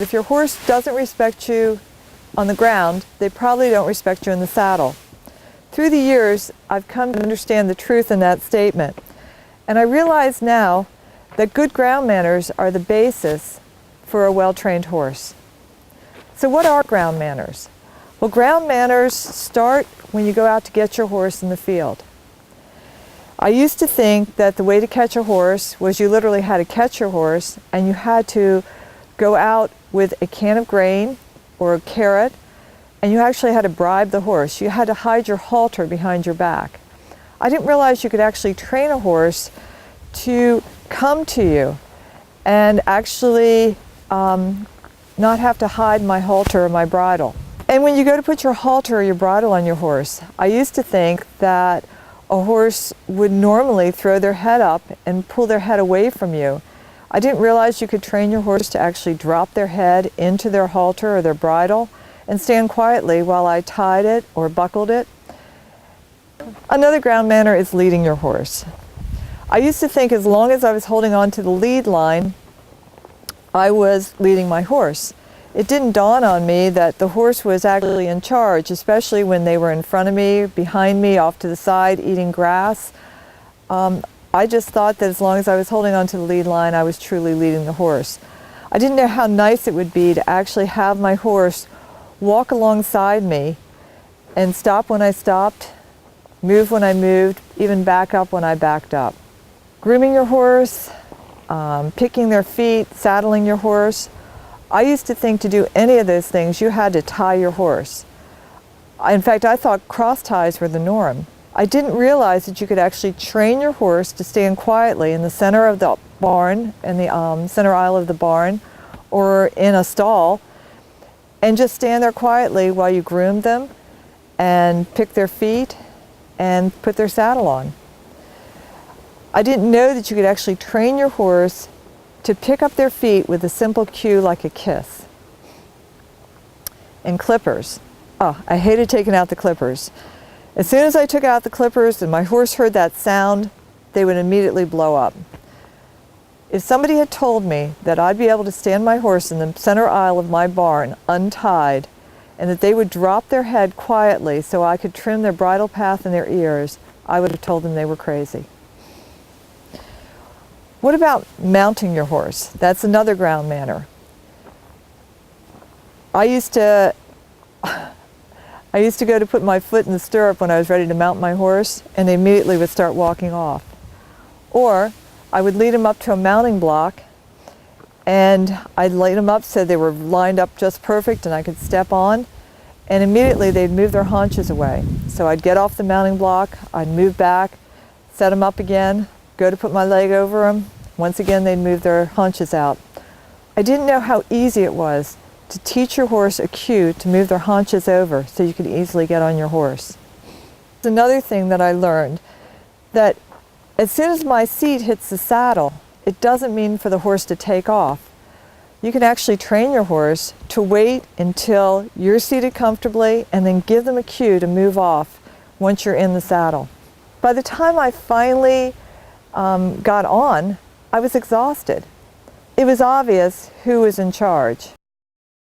If your horse doesn't respect you on the ground, they probably don't respect you in the saddle. Through the years, I've come to understand the truth in that statement. And I realize now that good ground manners are the basis for a well-trained horse. So what are ground manners? Well, ground manners start when you go out to get your horse in the field. I used to think that the way to catch a horse was you literally had to catch your horse and you had to go out with a can of grain or a carrot, and you actually had to bribe the horse. You had to hide your halter behind your back. I didn't realize you could actually train a horse to come to you and actually not have to hide my halter or my bridle. And when you go to put your halter or your bridle on your horse, I used to think that a horse would normally throw their head up and pull their head away from you. I didn't realize you could train your horse to actually drop their head into their halter or their bridle and stand quietly while I tied it or buckled it. Another ground manner is leading your horse. I used to think as long as I was holding on to the lead line, I was leading my horse. It didn't dawn on me that the horse was actually in charge, especially when they were in front of me, behind me, off to the side, eating grass. I just thought that as long as I was holding on to the lead line, I was truly leading the horse. I didn't know how nice it would be to actually have my horse walk alongside me and stop when I stopped, move when I moved, even back up when I backed up. Grooming your horse, picking their feet, saddling your horse. I used to think to do any of those things, you had to tie your horse. In fact, I thought cross ties were the norm. I didn't realize that you could actually train your horse to stand quietly in the center of the barn, in the center aisle of the barn, or in a stall, and just stand there quietly while you groomed them and pick their feet and put their saddle on. I didn't know that you could actually train your horse to pick up their feet with a simple cue like a kiss. And clippers. Oh, I hated taking out the clippers. As soon as I took out the clippers and my horse heard that sound, they would immediately blow up. If somebody had told me that I'd be able to stand my horse in the center aisle of my barn untied and that they would drop their head quietly so I could trim their bridle path and their ears, I would have told them they were crazy. What about mounting your horse? That's another ground manner. I used to go to put my foot in the stirrup when I was ready to mount my horse, and they immediately would start walking off. Or I would lead them up to a mounting block, and I'd lead them up so they were lined up just perfect and I could step on, and immediately they'd move their haunches away. So I'd get off the mounting block, I'd move back, set them up again, go to put my leg over them. Once again, they'd move their haunches out. I didn't know how easy it was to teach your horse a cue to move their haunches over so you could easily get on your horse. Another thing that I learned, that as soon as my seat hits the saddle, it doesn't mean for the horse to take off. You can actually train your horse to wait until you're seated comfortably and then give them a cue to move off once you're in the saddle. By the time I finally got on, I was exhausted. It was obvious who was in charge.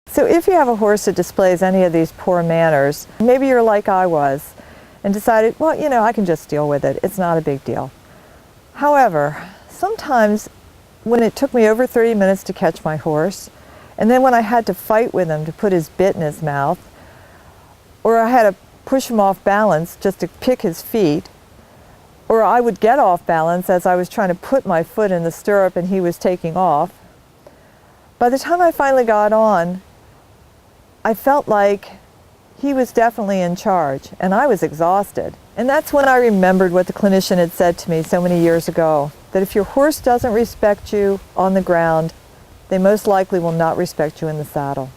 So if you have a horse that displays any of these poor manners, maybe you're like I was and decided, well, you know, I can just deal with it. It's not a big deal. However, sometimes when it took me over 30 minutes to catch my horse, and then when I had to fight with him to put his bit in his mouth, or I had to push him off balance just to pick his feet, or I would get off balance as I was trying to put my foot in the stirrup and he was taking off. By the time I finally got on, I felt like he was definitely in charge, and I was exhausted. And that's when I remembered what the clinician had said to me so many years ago, that if your horse doesn't respect you on the ground, they most likely will not respect you in the saddle.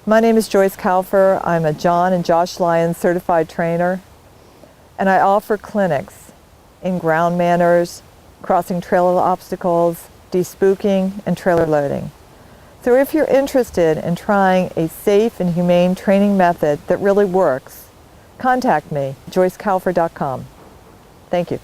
My name is Joyce Cowfer. I'm a John and Josh Lyons certified trainer, and I offer clinics in ground manners, crossing trailer obstacles, despooking, and trailer loading. So if you're interested in trying a safe and humane training method that really works, contact me, joycecowfer.com. Thank you.